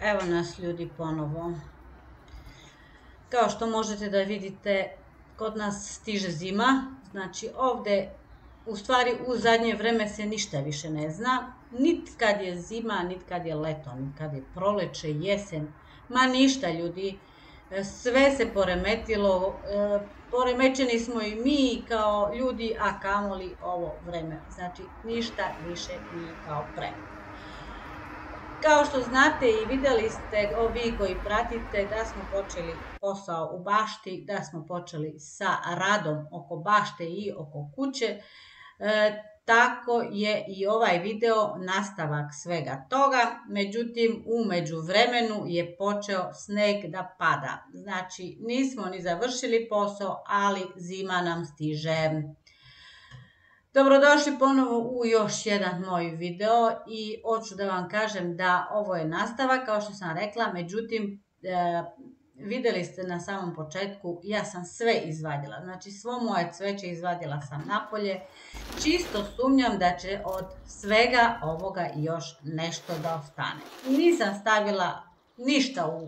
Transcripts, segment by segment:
Evo nas ljudi ponovo. Kao što možete da vidite, kod nas stiže zima, znači ovde u stvari u zadnje vreme se ništa više ne zna, nit kad je zima, nit kad je leto, nit kad je proleće, jesen, ma ništa ljudi, sve se poremetilo, poremećeni smo i mi kao ljudi, a kamoli ovo vreme, znači ništa više nije kao pre. Kao što znate i videli ste, vi koji pratite, da smo počeli posao u bašti, da smo počeli sa radom oko bašte i oko kuće, tako je i ovaj video nastavak svega toga, međutim u međuvremenu je počeo sneg da pada, znači nismo ni završili posao, ali zima nam stiže. Dobrodošli ponovo u još jedan moj video i hoću da vam kažem da ovo je nastavak, kao što sam rekla, međutim, videli ste na samom početku, ja sam sve izvadila, znači svo moje cveće izvadila sam napolje, čisto sumnjam da će od svega ovoga još nešto da ostane. Nisam stavila ništa,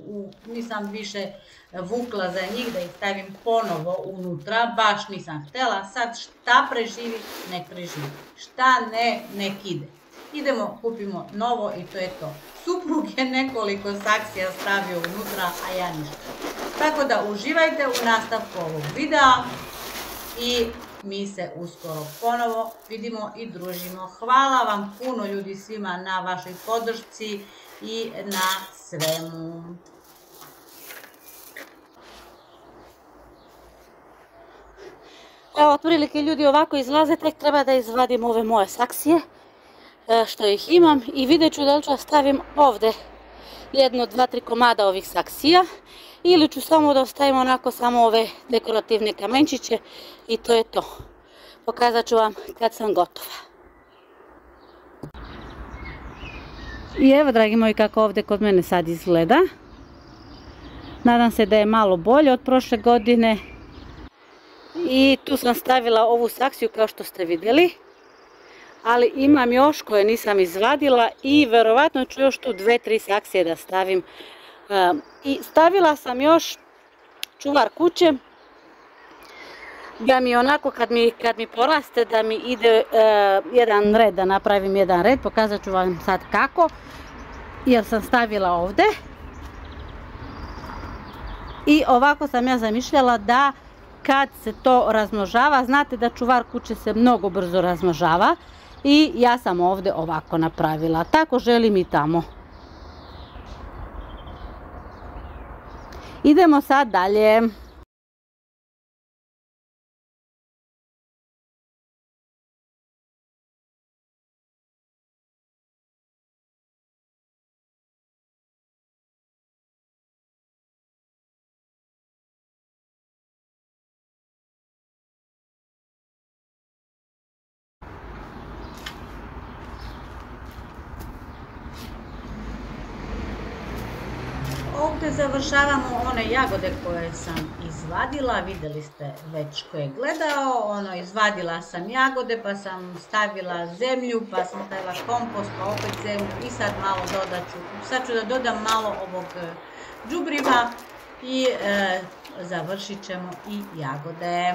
nisam više vukla za njih da ih stavim ponovo unutra, baš nisam htjela, sad šta preživi, nek preživi, šta ne, nek ide. Idemo, kupimo novo i to je to. Suprug je nekoliko saksija stavio unutra, a ja ništa. Tako da uživajte u nastavku ovog videa i mi se uskoro ponovo vidimo i družimo. Hvala vam puno ljudi svima na vašoj podršci i na svemu. Evo, otprilike ljudi ovako izlaze, tek treba da izvadim ove moje saksije, što ih imam, i vidjet ću da li ću stavim ovde jedno, dva, tri komada ovih saksija, ili ću samo da ostavim onako samo ove dekorativne kamenčiće i to je to. Pokazat ću vam kad sam gotova. I evo, dragi moji, kako ovde kod mene sad izgleda. Nadam se da je malo bolje od prošle godine. I tu sam stavila ovu saksiju kao što ste vidjeli. Ali imam još koje nisam izvadila i verovatno ću još tu 2-3 saksije da stavim. I stavila sam još čuvar kuće, da mi onako kad mi poraste da mi ide jedan red, da napravim jedan red. Pokazat ću vam sad kako, jer sam stavila ovde. I ovako sam ja zamišljala da kad se to razmnožava, znate da čuvar kuće se mnogo brzo razmnožava, i ja sam ovde ovako napravila. Tako želim i tamo. Idemo sad dalje. Ovdje završavamo one jagode koje sam izvadila, vidjeli ste već ko je gledao, izvadila sam jagode, pa sam stavila zemlju, pa sam stavila kompost, pa opet zemlju i sad malo sad ću da dodam malo ovog đubriva i završit ćemo i jagode.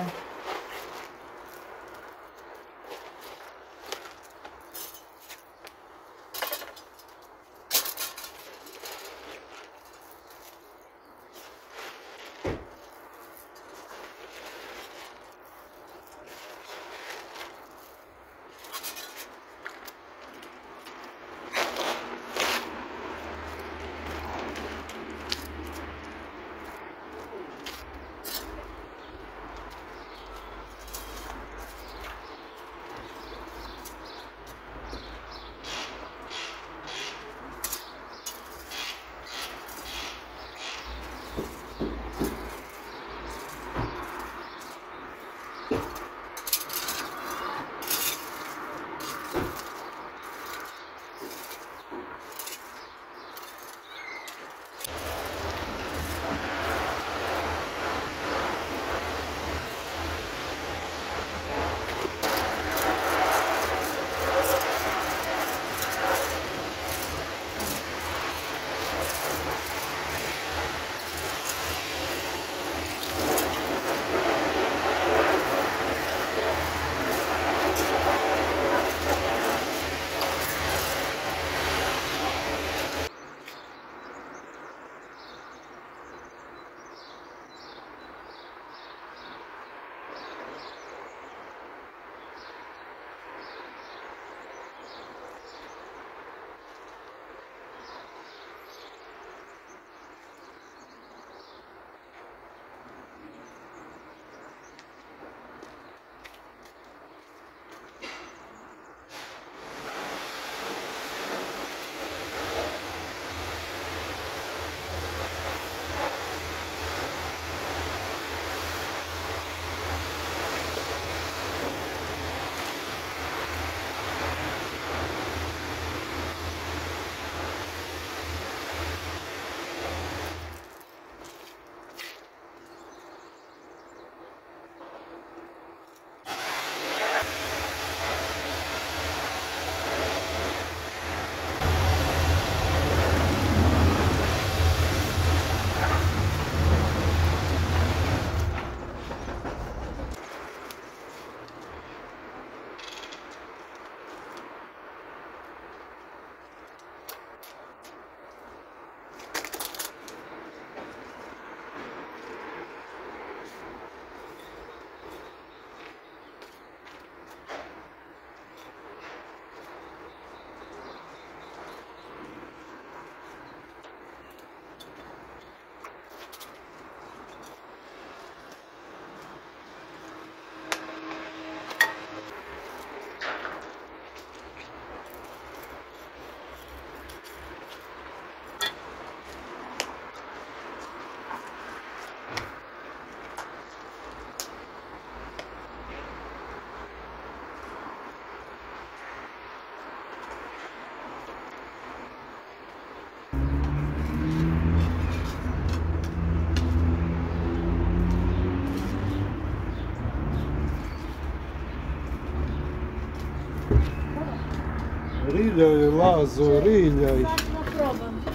Riljaj, Lazo, riljaj. Sad ću da probam.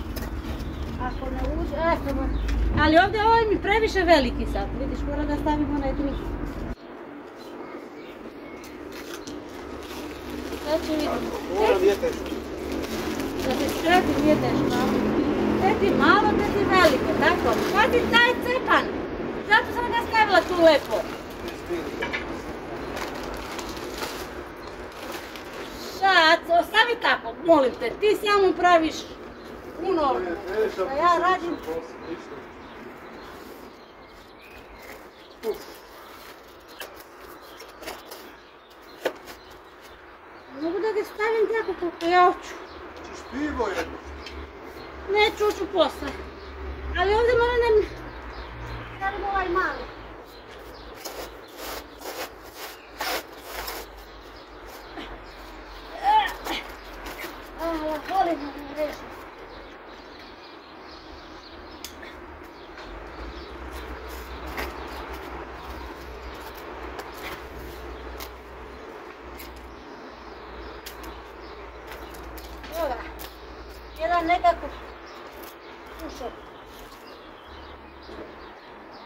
Ako ne uđe, eto. Ali ovdje ovaj mi previše veliki sad, vidiš, moram da stavim onaj drugi. Sad ću vidjeti. Mora nije teško. Da se skrati nije teško. Te ti malo, te ti veliko, tako? Pazi taj cepan. Zato sam ga stavila tu lepo. Sad, ostavi tako, molim te. Ti samo praviš puno. Da ja radim. Mogu da ga stavim tako koliko ja hoću. Češ pivo jedno? Neću, ću posle. Ali ovdje moram da mi stavim ovaj mali. Volim da mi reši. Dobra, jedan nekako ušao.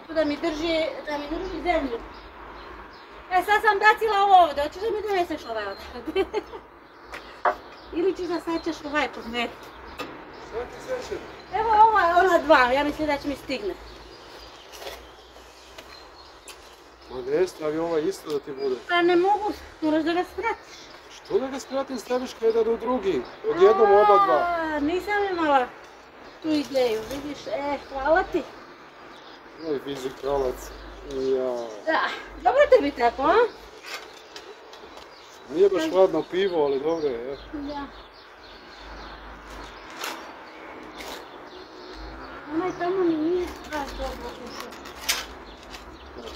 Da mi drži zemlju. E sad sam bacila ovo ovdje, hoćeš da mi doneseš ovaj odavde? Ili ćeš da sačeš ovaj pod mene? Šta ti seče? Evo ona dva, ja mislim da će mi stigne. Ma ne, stavi ovaj isto da ti bude. Pa ne mogu, moraš da ga skratiš. Što da ga skratim, staviš ka jedan u drugi? Odjednom oba dva. Nisam imala tu ideju, vidiš, hvala ti. Oj, fizikalac. Ja. Da, dobro tebi tako, a? Nije baš hladno pivo, ali dobro je. Da. Onaj tamo mi nije baš dobro ušao.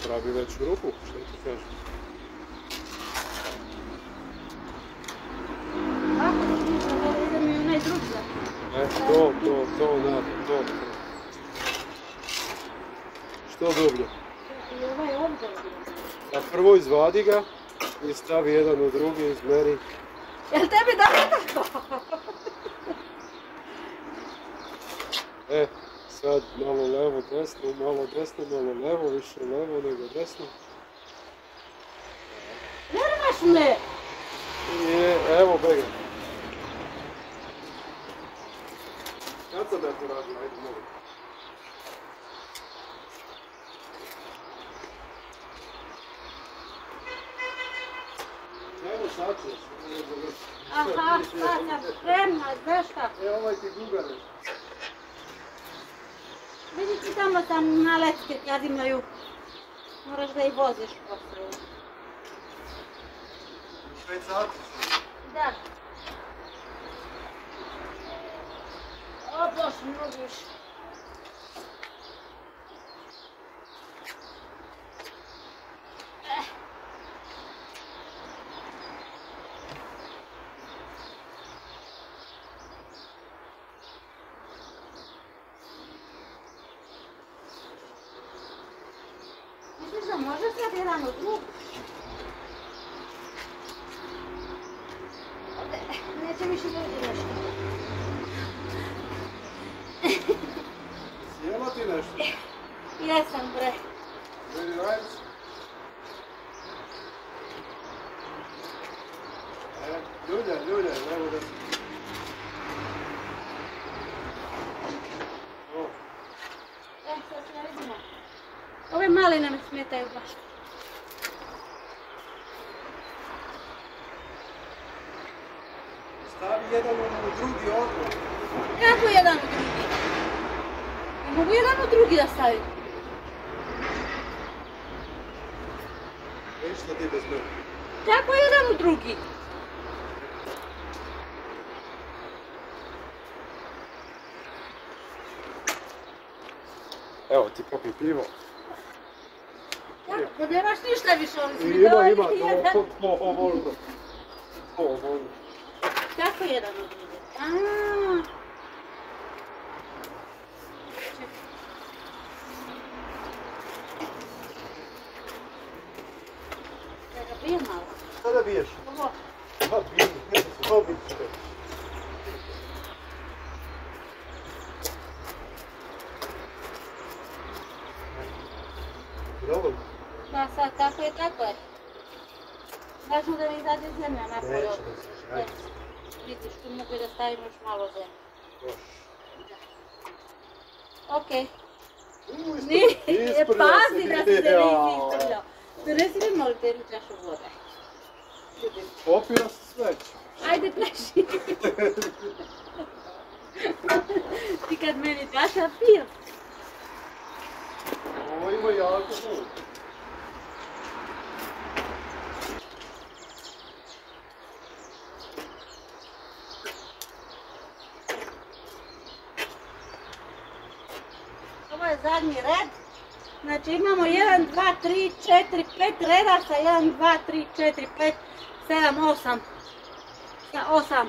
Pravi veću ruku, što ti kažem? Ako ti ništa, da ide mi onaj drugi. To nadam, to. Što dublje? I ovaj ovdje. A prvo izvadi ga i stavi jedan u drugi, izmeri. Jel tebi dobro tako? Sad malo levo, desno, malo desno, malo levo, više levo nego desno. Nervaš me! Evo bega. Kad sam ja to radim, ajde mogu. Evo sad ćeš. Aha, sad sam spremna, znaš kako? Ovaj ti gugare. Vidi ti tamo tam na letke kad imaju, moraš da ih voziš posle. Švajcarci su. Da. O Bože, ne mogu više. Misliš da može sad jedan od drugog? Neće više dođe nešto. Sjela ti nešto? Jesam bre. Very right. Ljulja, evo da se. Sad se ne vidimo. Ove maline me smetaju baš. Stavi jedan u drugi odmah. Kako jedan u drugi? Ne mogu jedan u drugi da stavim. Ništa ti bez mene. Kako jedan u drugi? Evo ti popi pivo. Da nemaš ništa više, oni su mi dali jedan. Ovo. Kako jedan u drugi? Aaaa. Da ga pijem malo. Šta da biješ? Ovo. Šta biješ? Pa sad, kako je, tako je. Važno da mi izađe zemlja napolje. Neće da se, ajde. Vidiš, tu mogu i da stavim još malo zemlje. Još. Okej. Isprljao Pazi se. da se nisi isprljao. Donesi mi malo jednu čašu vode. Popio se sveće. Ajde, pleši. Ti kad meni daš, ja pijem. Ovo ima i alkohol. Ovo je zadnji red. Znači imamo 1, 2, 3, 4, 5 reda sa 1, 2, 3, 4, 5, 7, 8. Sa 8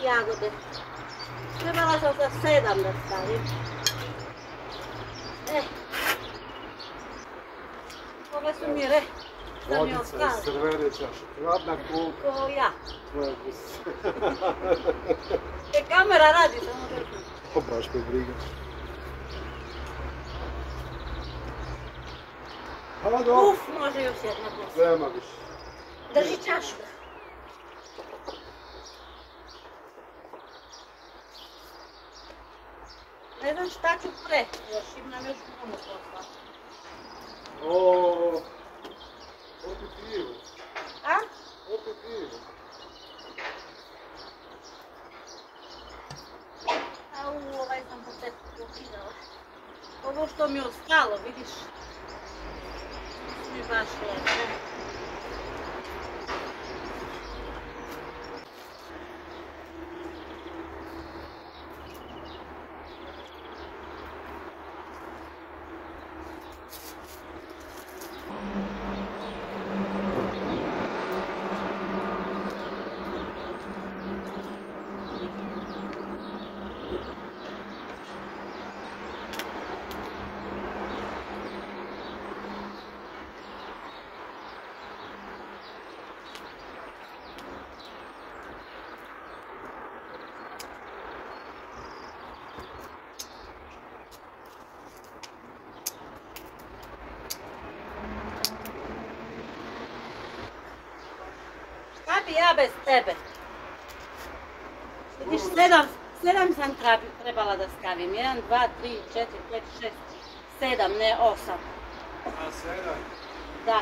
jagode. Trebala sam za 7 da stavim. Ove su mi da mi Vodica ostale. iz crvene čaše. Hladna kulka. Ko ja. Tvoja gusa. Kamera radi, samo držim. O, baš me briga. Hvala, Uf, može još jedna bosa. nema više. Drži čašu. Ne znam šta ću pre, još imam još puno posla. O, opet pivo. A? Opet pivo. Au, ovaj sam početku pokidala. Ovo što mi je ostalo, vidiš? Mi baš lepo. Šta bi ja bez tebe? Vidiš, 7 sam trebala da stavim. 1, 2, 3, 4, 5, 6, 7, ne 8. A 7? Da.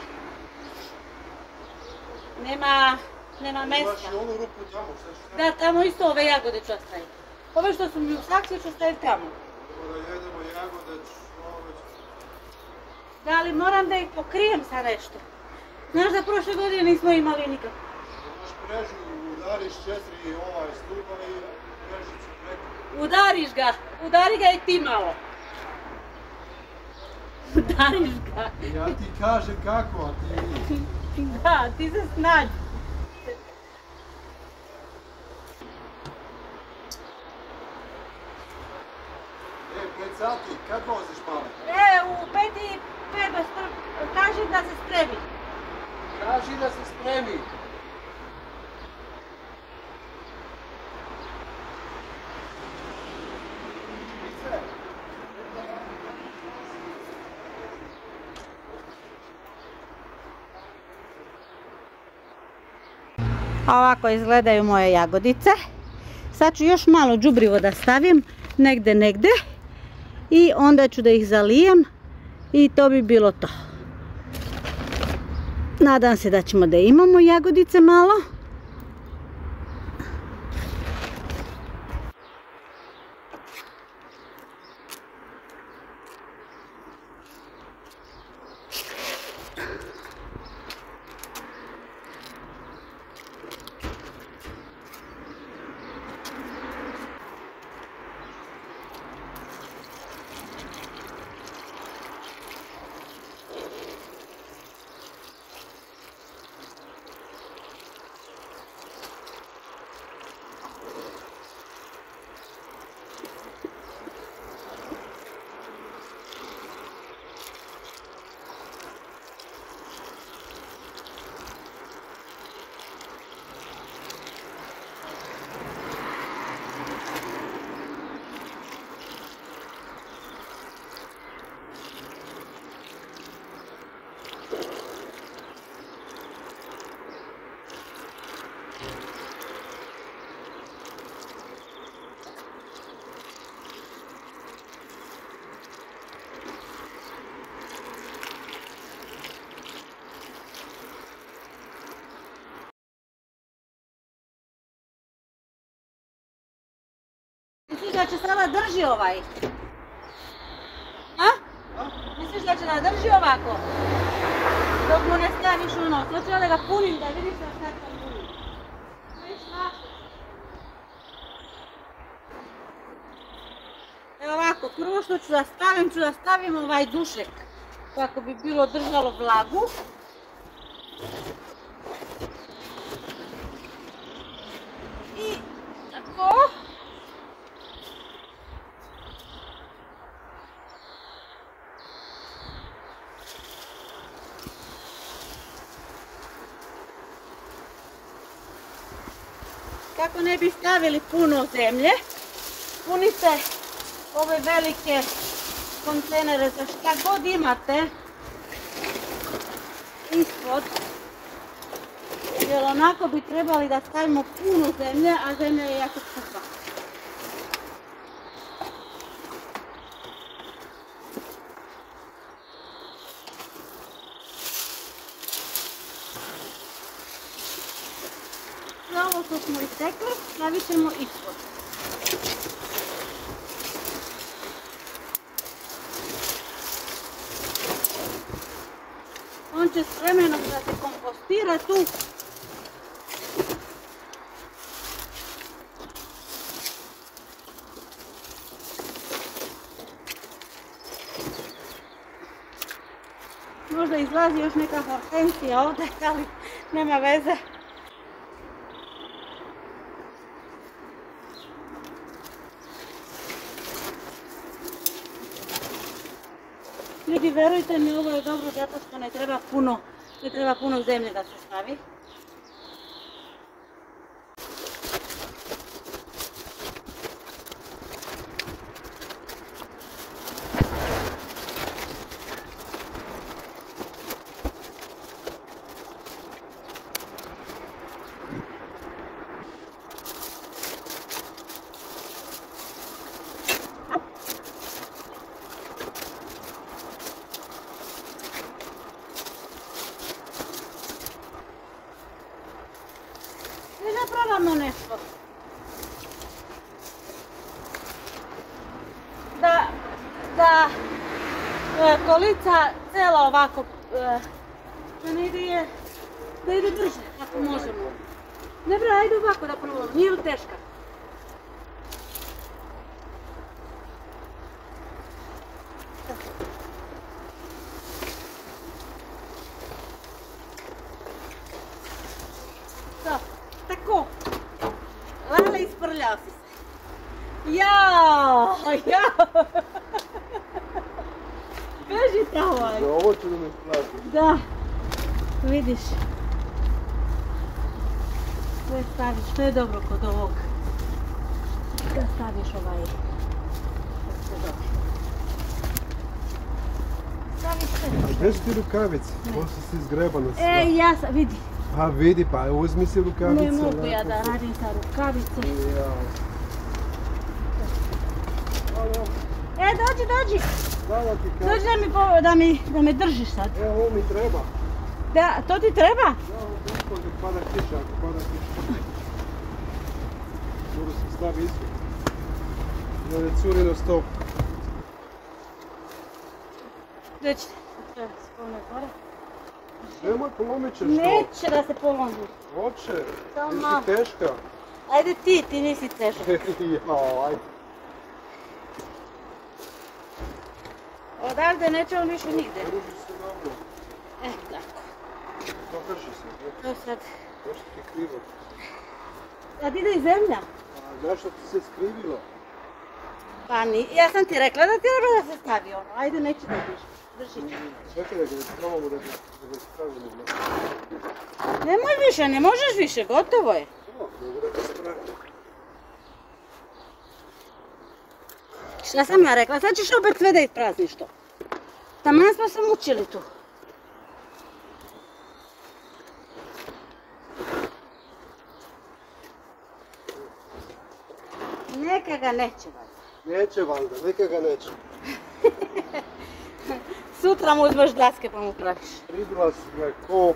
Nema Imaš mesta. i onu rupu tamo, šta ću Da, tamo isto ove jagode ću ostaviti. Ove što su mi u saksiju ću ostaviti tamo. da jedemo jagode, čoveč. Da, ali moram da ih pokrijem sa nešto. Znaš da prošle godine nismo imali nikako. Imaš mrežu, udariš 4 stupa i mrežicu preko. Udari ga i ti malo. Udariš ga. Ja ti kažem kako, a ti... Da, ti se snađi. Pet sati, kad voziš male? U 5:05 kaži da se spremi. Kaži da se spremi. Ovako izgledaju moje jagodice. Sad ću još malo đubrivo da stavim negde i onda ću da ih zalijem i to bi bilo to. Nadam se da ćemo da imamo jagodice malo. da će sada drži ovaj? A? Misliš da će da drži ovako? Dok mu ne staviš ono, to ću da ga punim da vidiš da sad sam punim. Evo ovako, prvo što ću da stavim ovaj dušek kako bi bilo držalo vlagu. I tako. Kako ne bi stavili puno zemlje, punite ove velike kontejnere za šta god imate ispod, jer onako bi trebali da stavimo puno zemlje, a zemlja je jako skupa. Sve ovo što smo istekli stavit ćemo ispod. On će s vremenom da se kompostira tu. Možda izlazi još neka hortenzija ovdje, ali nema veze. Ljudi, verujte mi, ovo je dobro zato što ne treba puno zemlje da se stavi. Probamo nešto. Da kolica cela ovako, da ne ide, da ide brže, ako možemo. Ne bre, ajde ovako da probamo, nije li teška? Tako, Lale, isprljao si se. Jao. Beži tamo. Za ovo ću da me splatim. Da, vidiš. Sve staviš, što je dobro kod ovog. Da staviš ovaj. Staviš sve. Gdje su ti rukavice? Ovo su si izgrebane sve. Ja sam, vidi. A vidi, pa uzmi si rukavice. Ne mogu ja da radim sa rukavice. Dođi. Dođi da me držiš sad. Ovo mi treba. Da, to ti treba? Da, ovo pada kiša, ako pada kiša. Mogu se stavi ispod. Da ne curi na stop. Dođi, treba se polomiti gore. Nemoj, polomit ćeš to. Neće da se polomi. Hoće, Samo ti malo. si teška. Ajde ti nisi težak. Jao, ajde. Odavde nećemo više nigde. Drži se dobro. Tako. To drži se. To sad. Nešto ti krivo. Sad ide i zemlja. A zašto ti se skrivilo? Pa ja sam ti rekla da ti treba da se stavi ono. Ajde, neću da drži ću. Čekaj da ga probamo da ga spravimo. Nemoj više, ne možeš više, gotovo je. Dobro da ga spravimo. Šta sam ja rekla, sad ćeš opet sve da isprazniš to. Taman smo se mučili tu. Neka ga neće valjda. Neće valjda, neka ga neće. Sutra mu uzmeš daske pa mu praviš. Pribila si ga kop.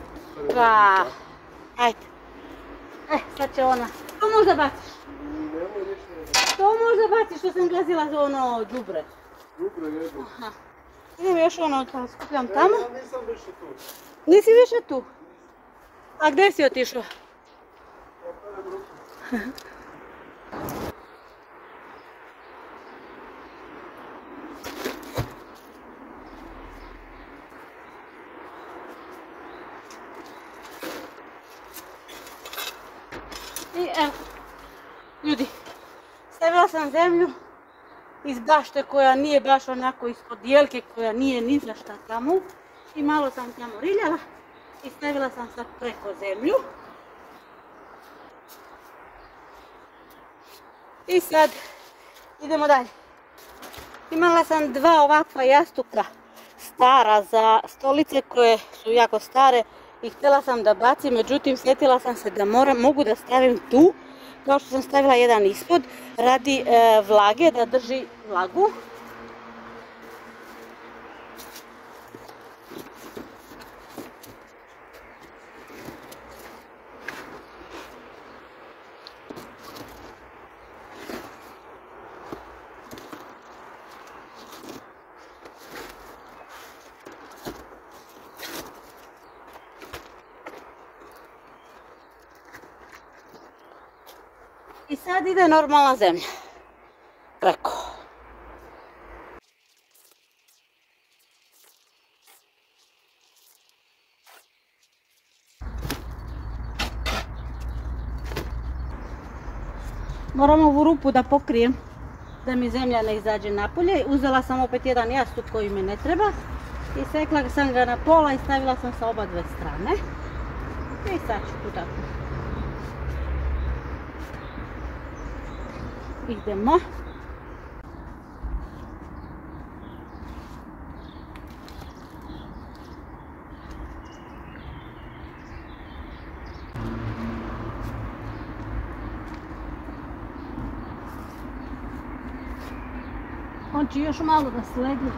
Pa, ajde. Sad će ona. To možda baciš. Nemoj ništa. To možda baci što sam gazila za ono đubre. Đubre jedu. Aha. Idem još ono da skupljam tamo. Ja nisam više tu. Nisi više tu? A gdje si otišao? I evo, ljudi, stavila sam zemlju iz bašte koja nije baš onako ispod jelke, koja nije ni za šta tamo. I malo sam tamo riljala i stavila sam sad preko zemlju. I sad idemo dalje. Imala sam dva ovakva jastuka stara za stolice koje su jako stare i htjela sam da bacim, međutim sjetila sam se da mogu da stavim tu, kao što sam stavila jedan ispod, radi vlage, da drži vlagu. I sad ide normalna zemlja. Preko. Moram ovu rupu da pokrijem, da mi zemlja ne izađe napolje. Uzela sam opet jedan jastuk koji mi ne treba i sekla sam ga na pola i stavila sam sa oba dve strane. I sad ću tu tako. Idemo. On će još malo da sledi.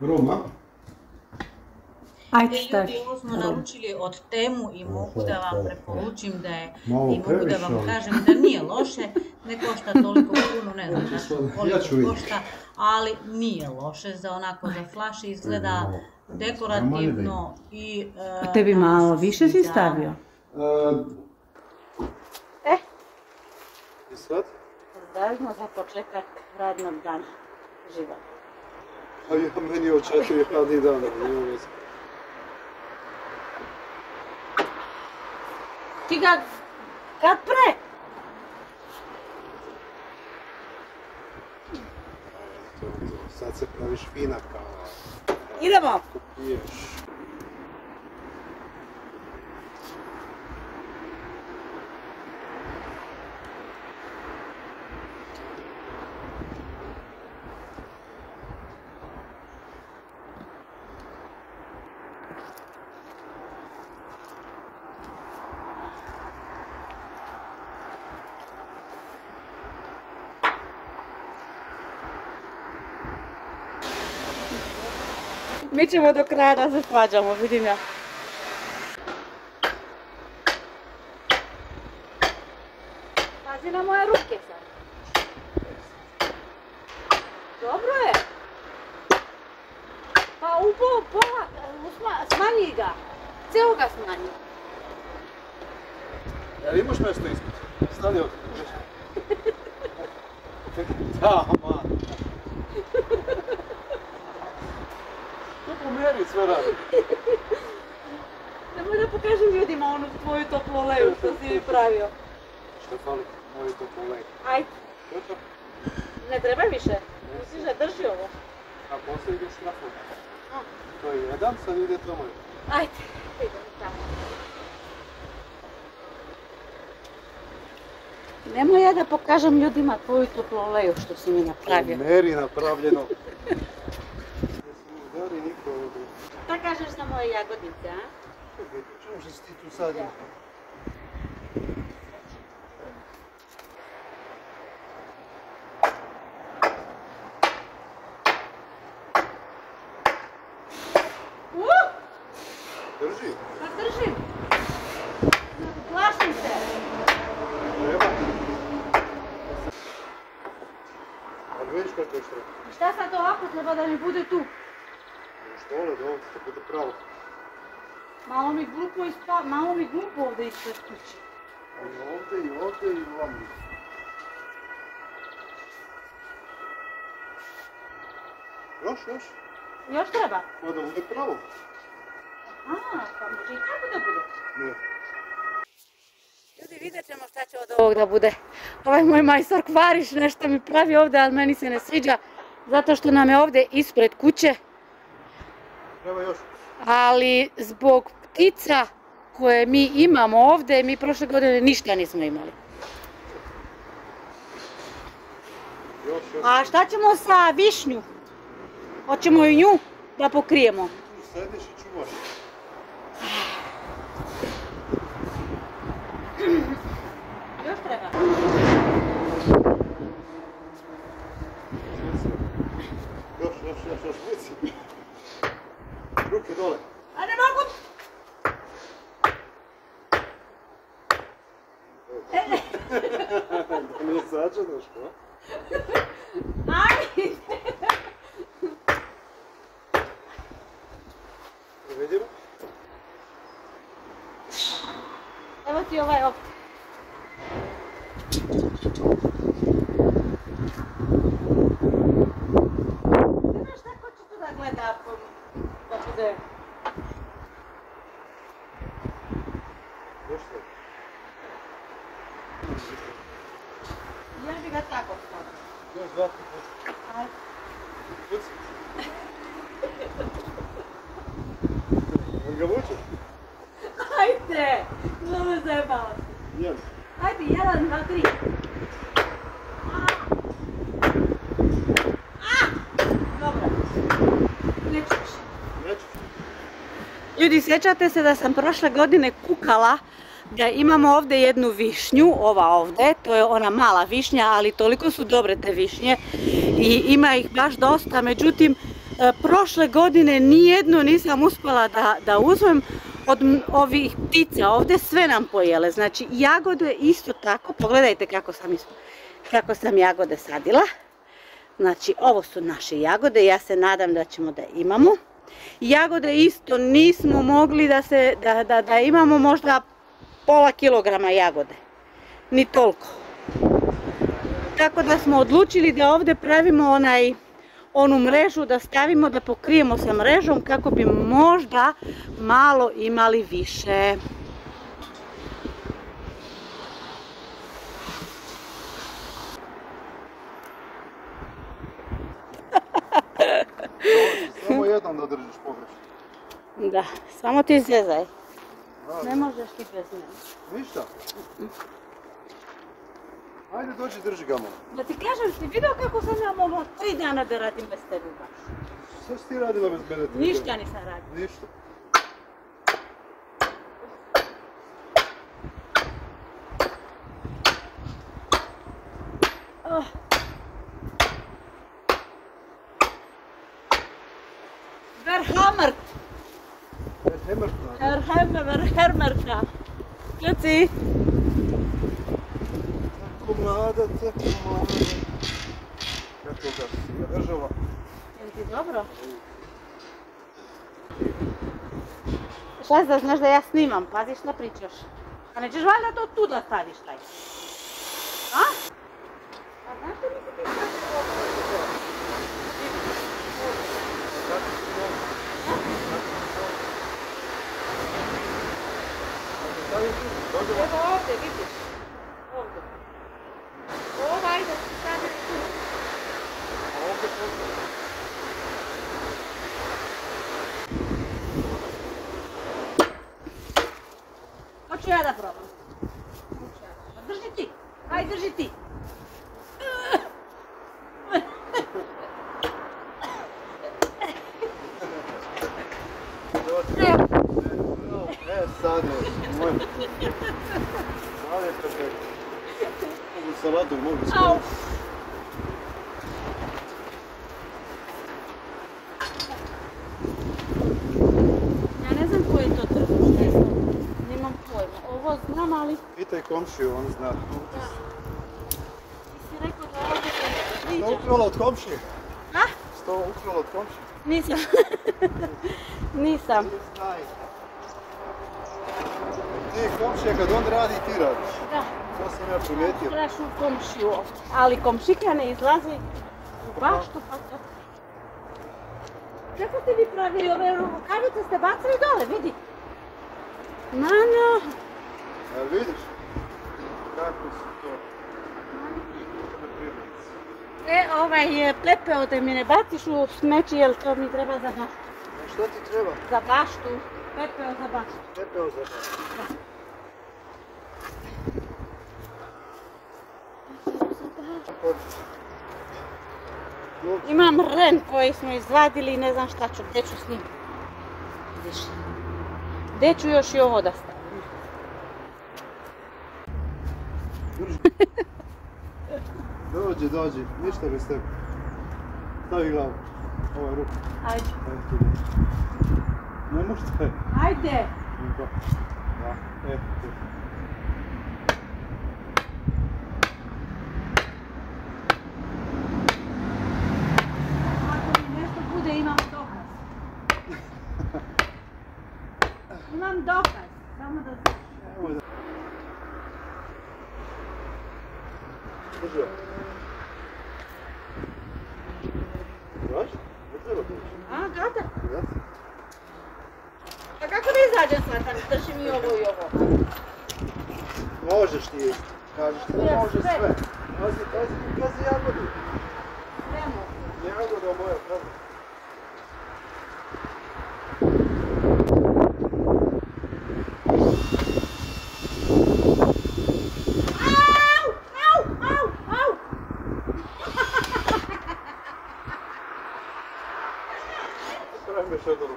Roma. Ajde, Ljudi, stavi. ovo smo naručili od Temu i mogu da vam preporučim da je, Malo i mogu da previše, vam ali- kažem da nije loše, ne košta toliko puno, ne znam Ja ću koliko vidjeti. košta, ali nije loše za onako za flash izgleda dekorativno i... A tebi nama malo se više si sviđa. stavio? I sad? Zajedno za početak radnog dana. Živa. A ja meni od 4 radnih dana, nije veze. Ti ga kad pre? Sad se praviš fina kava. Idemo! Ako piješ. Mi ćemo do kraja da se svađamo, vidim ja. Pazi na moje ruke sad. Dobro je. Pa pola, smanji ga. Ceo ga smanji. Jel imaš mjesto ispod? Stani ovdje. Da, man. To pomjeri sve radi. Nemoj da pokažem ljudima onu tvoju toploleju što si mi pravio. Što fali? Moji to polej. Ajde, Gotovo. ne treba više. Misliš da drži ovo? A poslije ideš trafom. To je jedan, sad ide to moj. Ajde, idemo tamo. Nemoj ja da pokažem ljudima tvoju toploleju što si mi napravio. Meri napravljeno. Udari niko ovdje. Šta kažeš za moje jagodice, a? Čemu što si ti tu sad? Drži. Pa držim. Plašim se. Treba. Ali vidiš kako je što? Šta sad ovako treba da mi bude tu? Što ole da ovo to bude pravo. Malo mi glupo ovdje ispred kuće. I ovdje, i ovdje, i ovdje. Još? Još treba? Ma da bude pravo. A, pa može i tako da bude. Ne. Ljudi, vidjet ćemo šta će od ovog da bude. Ovaj moj majstor Kvariš nešto mi pravi ovdje, ali meni se ne sviđa. Zato što nam je ovdje ispred kuće. Treba još. Ali zbog ptica koje mi imamo ovdje, mi prošle godine ništa nismo imali. Još. A šta ćemo sa višnju? Hoćemo i nju da pokrijemo. Tu sediš i čuvaš. Još treba. Još, vuci. Ruke dole. A ne mogu! Da nije začeno što? Ajde! Vidimo? Evo ti ovaj ovdje. Ne znaš tako će tu da gleda ako da bude... Još sve. Ja bi ga tako stavila. Još dva puta. Ajde. Vuci. On ga vuče? Ajde! Zlo me zajebala. Jem. Ajde, 1, 2, 3. Dobro. Neću više. Neću. Ljudi, sjećate se da sam prošle godine kukala da imamo ovdje jednu višnju, ova ovdje, to je ona mala višnja, ali toliko su dobre te višnje i ima ih baš dosta, međutim Prošle godine nijednu nisam uspjela da uzmem od ovih ptica ovdje, sve nam pojele. Znači jagode isto tako, pogledajte kako sam jagode sadila. Znači ovo su naše jagode, ja se nadam da ćemo da imamo. Jagode isto nismo mogli da imamo možda pola kilograma jagode, ni toliko. Tako da smo odlučili da ovdje pravimo onu mrežu, da stavimo, da pokrijemo sa mrežom kako bi možda malo imali više. Samo jednom da držiš pogrešno. Da, samo ti zezaj. Ne možeš ti bez mene. Ništa? Ajde dođi, drži ga malo. Da ti kažem, si vidio kako sam ja mogla 3 dana da radim bez tebe baš? Što si ti radila bez mene? Ništa nisam radila. Ništa. Verhammert! Verhammerta! Kljuci! Tako mlada, tako mlada. Kako ga si ga držala? Je ti dobro? Šta da znaš da ja snimam, pazi šta pričaš. A nećeš valjda to tu da staviš taj? A? A znaš što mi se ti Evo ovdje, vidiš? Ovdje. Ovaj da se stavili tu. Ovdje Hoću ja da probam. Drži ti. Aj, drži ti. sad je, moj. Sad je perfektno. Mogu salatu, mogu skoro. Ja ne znam koji je to tržište, ne znam. Nemam pojma. Ovo znam, ali... Pitaj komšiju, on zna. Da. Ti si rekao da ovdje se sviđa. Što ukrala od komšije? Ha? Što ukrala od komšije? Nisam. Nisam. Znaj. Ti komšija kad on radi, ti radiš. Da. To sam ja primijetio. Traš u komšiju, ali komšika ne izlazi u baštu pa to. Kako ste vi pravili ove rukavice, ste bacili dole, vidi. Mano. Jel vidiš? Kako su to? Ovaj pepeo da mi ne baciš u smeći, jer to mi treba za baštu. Što ti treba? Za baštu. Pepeo za baštu. Pepeo za baštu. Da. Imam ren koji smo izvadili i ne znam šta ću, gdje ću s njim. Vidiš. Gdje ću još i ovo da stavim. Dođi, ništa bez tebe. Stavi glavu, ovaj ruku. Ajde. Ne možete. Ajde. Da, Ako mi nešto bude, imam dokaz. Imam dokaz, samo da znaš. Drži. Znaš? Ne treba tući. A, gata. Gata. A kako da izađem sad, držim i ovo i ovo? Možeš ti, kažeš ti da može sve. Pazi jagodu. Sve mogu. Jagoda moja, pazi. Pravi me šedoru.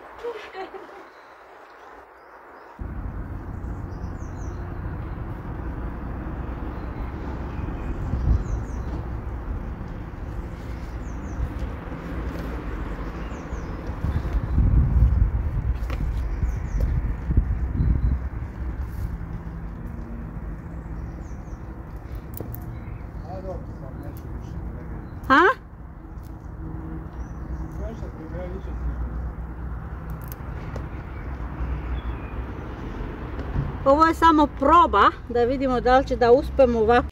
dobro, sad neću više. A? Nešto primjeriće ti. Ovo je samo proba, da vidimo da li će da uspemo ovako.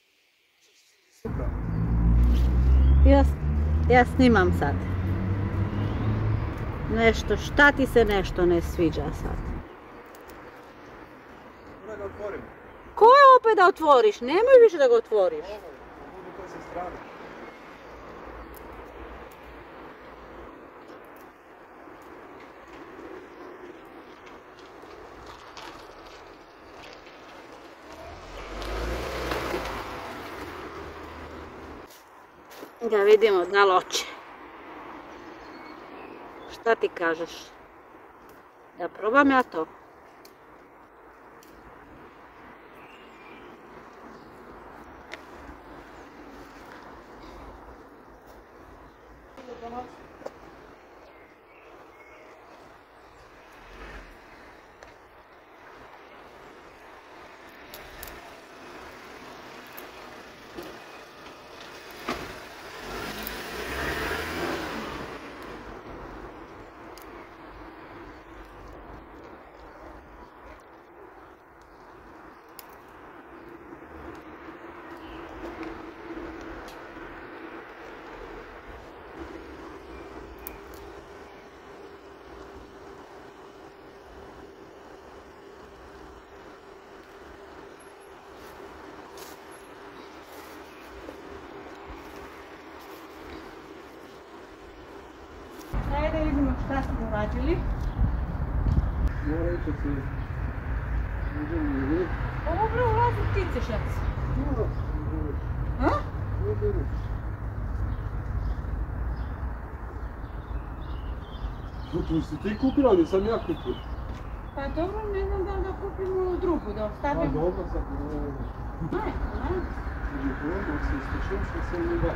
Ja snimam sad. Nešto, šta ti se nešto ne sviđa sad? Moram ga otvorim. Ko je opet da otvoriš? Nemoj više da ga otvoriš. Mogu to sa strane. Da vidimo da li hoće. Šta ti kažeš? Da probam ja to. Ajde da vidimo šta smo uradili. Mora ići se. Idemo vidjeti. Ovo bre ulazi ptice šac. A? Tu si ti kupila, ali sam ja kupio. Pa dobro, ne znam da li da kupimo drugu, da ostavimo. A dobro sad. Ne. Dok se ističem što sam mi da.